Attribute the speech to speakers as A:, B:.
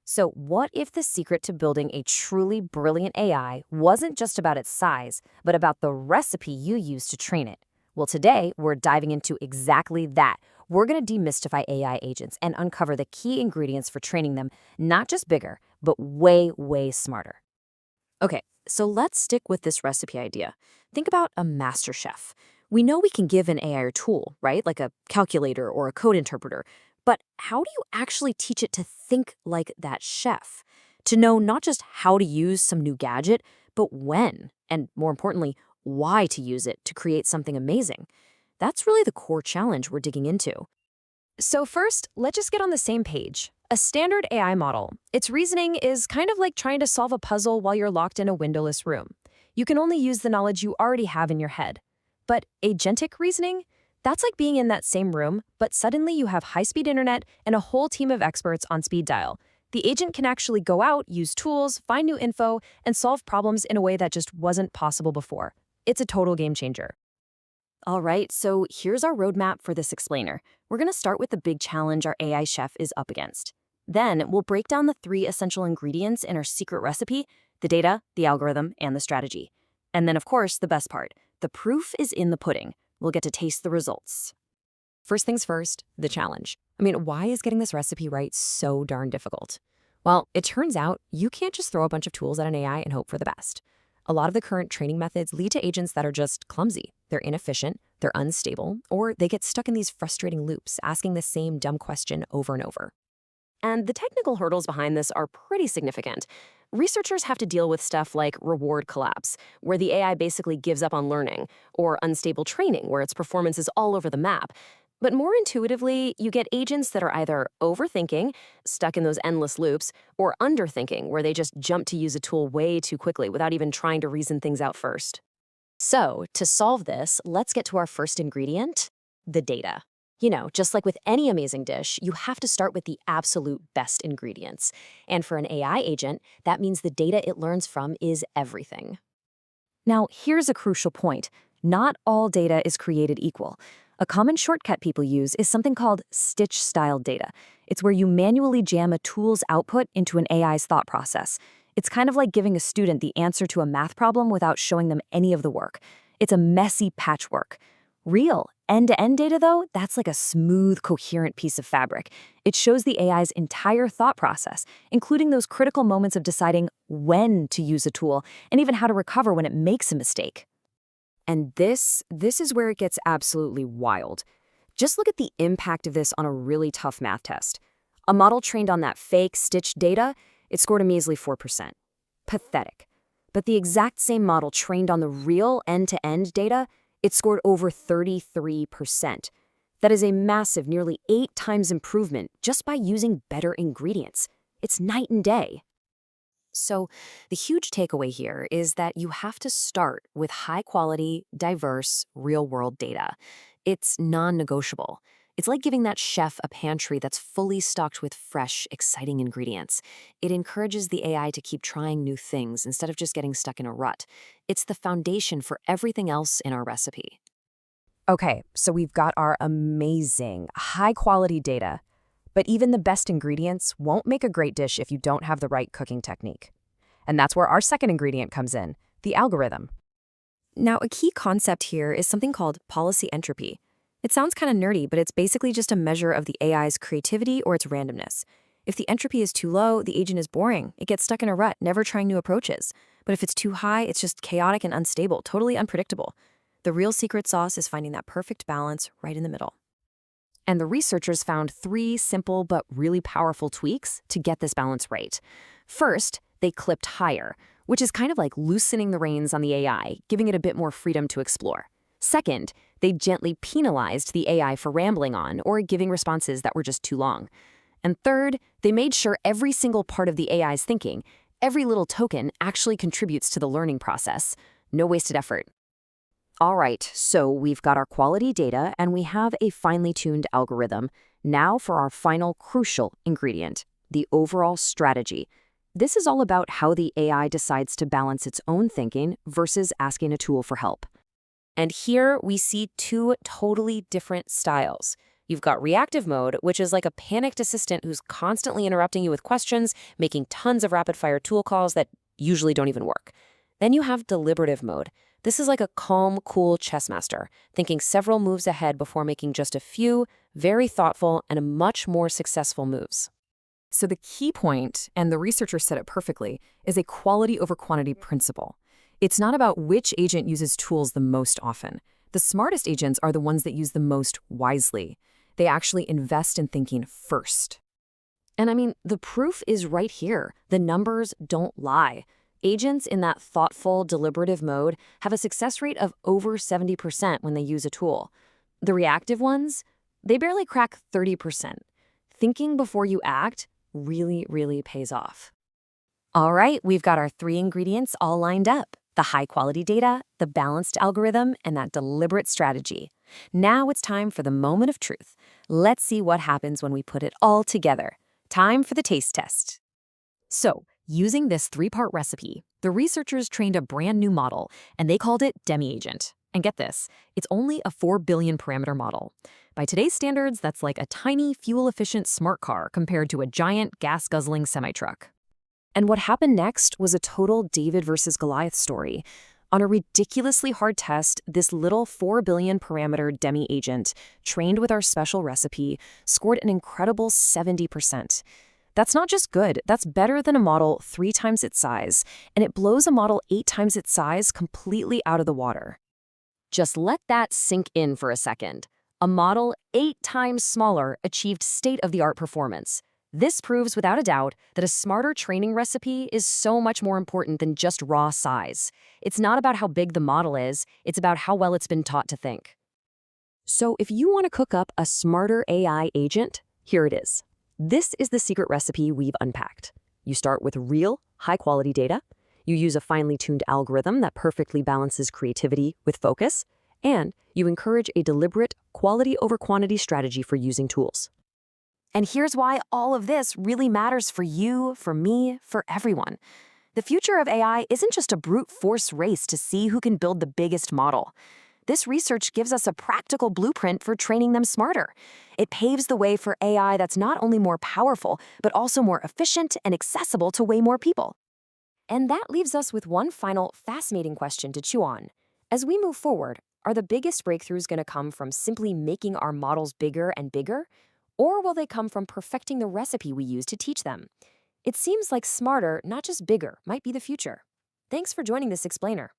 A: So what if the secret to building a truly brilliant AI wasn't just about its size, but about the recipe you use to train it? Well, today we're diving into exactly that. We're going to demystify AI agents and uncover the key ingredients for training them, not just bigger, but way, way smarter. Okay, so let's stick with this recipe idea. Think about a master chef. We know we can give an AI a tool, right? Like a calculator or a code interpreter. But how do you actually teach it to think like that chef? To know not just how to use some new gadget, but when, and more importantly, why to use it to create something amazing? That's really the core challenge we're digging into. So first, let's just get on the same page. A standard AI model, its reasoning is kind of like trying to solve a puzzle while you're locked in a windowless room. You can only use the knowledge you already have in your head. But agentic reasoning? That's like being in that same room, but suddenly you have high-speed internet and a whole team of experts on speed dial. The agent can actually go out, use tools, find new info, and solve problems in a way that just wasn't possible before. It's a total game changer. All right, so here's our roadmap for this explainer. We're going to start with the big challenge our AI chef is up against. Then we'll break down the 3 essential ingredients in our secret recipe: the data, the algorithm, and the strategy. And then, of course, the best part. The proof is in the pudding. We'll get to taste the results. First things first, the challenge. Why is getting this recipe right so darn difficult? Well, it turns out you can't just throw a bunch of tools at an AI and hope for the best. A lot of the current training methods lead to agents that are just clumsy. They're inefficient, they're unstable, or they get stuck in these frustrating loops, asking the same dumb question over and over. And the technical hurdles behind this are pretty significant. Researchers have to deal with stuff like reward collapse, where the AI basically gives up on learning, or unstable training, where its performance is all over the map. But more intuitively, you get agents that are either overthinking, stuck in those endless loops, or underthinking, where they just jump to use a tool way too quickly without even trying to reason things out first. So, to solve this, let's get to our first ingredient, the data. Just like with any amazing dish, you have to start with the absolute best ingredients. And for an AI agent, that means the data it learns from is everything. Now, here's a crucial point. Not all data is created equal. A common shortcut people use is something called stitch-style data. It's where you manually jam a tool's output into an AI's thought process. It's kind of like giving a student the answer to a math problem without showing them any of the work. It's a messy patchwork. Real end-to-end data, though, that's like a smooth, coherent piece of fabric. It shows the AI's entire thought process, including those critical moments of deciding when to use a tool and even how to recover when it makes a mistake. And this is where it gets absolutely wild. Just look at the impact of this on a really tough math test. A model trained on that fake stitched data, it scored a measly 4%. Pathetic. But the exact same model trained on the real end-to-end data, it scored over 33%. That is a massive, nearly 8 times improvement just by using better ingredients. It's night and day. So the huge takeaway here is that you have to start with high-quality, diverse, real-world data. It's non-negotiable. It's like giving that chef a pantry that's fully stocked with fresh, exciting ingredients. It encourages the AI to keep trying new things instead of just getting stuck in a rut. It's the foundation for everything else in our recipe. Okay, so we've got our amazing, high-quality data. But even the best ingredients won't make a great dish if you don't have the right cooking technique. And that's where our second ingredient comes in, the algorithm. Now, a key concept here is something called policy entropy. It sounds kind of nerdy, but it's basically just a measure of the AI's creativity or its randomness. If the entropy is too low, the agent is boring. It gets stuck in a rut, never trying new approaches. But if it's too high, it's just chaotic and unstable, totally unpredictable. The real secret sauce is finding that perfect balance right in the middle. And the researchers found 3 simple but really powerful tweaks to get this balance right. First, they clipped higher, which is kind of like loosening the reins on the AI, giving it a bit more freedom to explore. Second, they gently penalized the AI for rambling on or giving responses that were just too long. And third, they made sure every single part of the AI's thinking, every little token, actually contributes to the learning process. No wasted effort. All right, so we've got our quality data and we have a finely tuned algorithm. Now for our final crucial ingredient, the overall strategy. This is all about how the AI decides to balance its own thinking versus asking a tool for help. And here we see 2 totally different styles. You've got reactive mode, which is like a panicked assistant who's constantly interrupting you with questions, making tons of rapid-fire tool calls that usually don't even work. Then you have deliberative mode. This is like a calm, cool chess master, thinking several moves ahead before making just a few, very thoughtful and much more successful moves.
B: So the key point, and the researchers said it perfectly, is a quality over quantity principle. It's not about which agent uses tools the most often. The smartest agents are the ones that use the most wisely. They actually invest in thinking first.
A: And I mean, the proof is right here. The numbers don't lie. Agents in that thoughtful, deliberative mode have a success rate of over 70% when they use a tool. The reactive ones, they barely crack 30%. Thinking before you act really, really pays off. All right, we've got our 3 ingredients all lined up: the high-quality data, the balanced algorithm, and that deliberate strategy. Now it's time for the moment of truth. Let's see what happens when we put it all together. Time for the taste test.
B: So, using this 3-part recipe, the researchers trained a brand new model, and they called it DemyAgent. And get this, it's only a 4 billion parameter model. By today's standards, that's like a tiny, fuel-efficient smart car compared to a giant, gas-guzzling semi-truck.
A: And what happened next was a total David versus Goliath story. On a ridiculously hard test, this little 4 billion parameter DemyAgent, trained with our special recipe, scored an incredible 70%. That's not just good, that's better than a model 3 times its size, and it blows a model 8 times its size completely out of the water. Just let that sink in for a second. A model 8 times smaller achieved state-of-the-art performance. This proves without a doubt that a smarter training recipe is so much more important than just raw size. It's not about how big the model is, it's about how well it's been taught to think. So if you want to cook up a smarter AI agent, here it is. This is the secret recipe we've unpacked. You start with real, high-quality data. You use a finely tuned algorithm that perfectly balances creativity with focus. And you encourage a deliberate, quality over quantity strategy for using tools. And here's why all of this really matters for you, for me, for everyone. The future of AI isn't just a brute force race to see who can build the biggest model. This research gives us a practical blueprint for training them smarter. It paves the way for AI that's not only more powerful, but also more efficient and accessible to way more people. And that leaves us with one final fascinating question to chew on. As we move forward, are the biggest breakthroughs going to come from simply making our models bigger and bigger? Or will they come from perfecting the recipe we use to teach them? It seems like smarter, not just bigger, might be the future. Thanks for joining this explainer.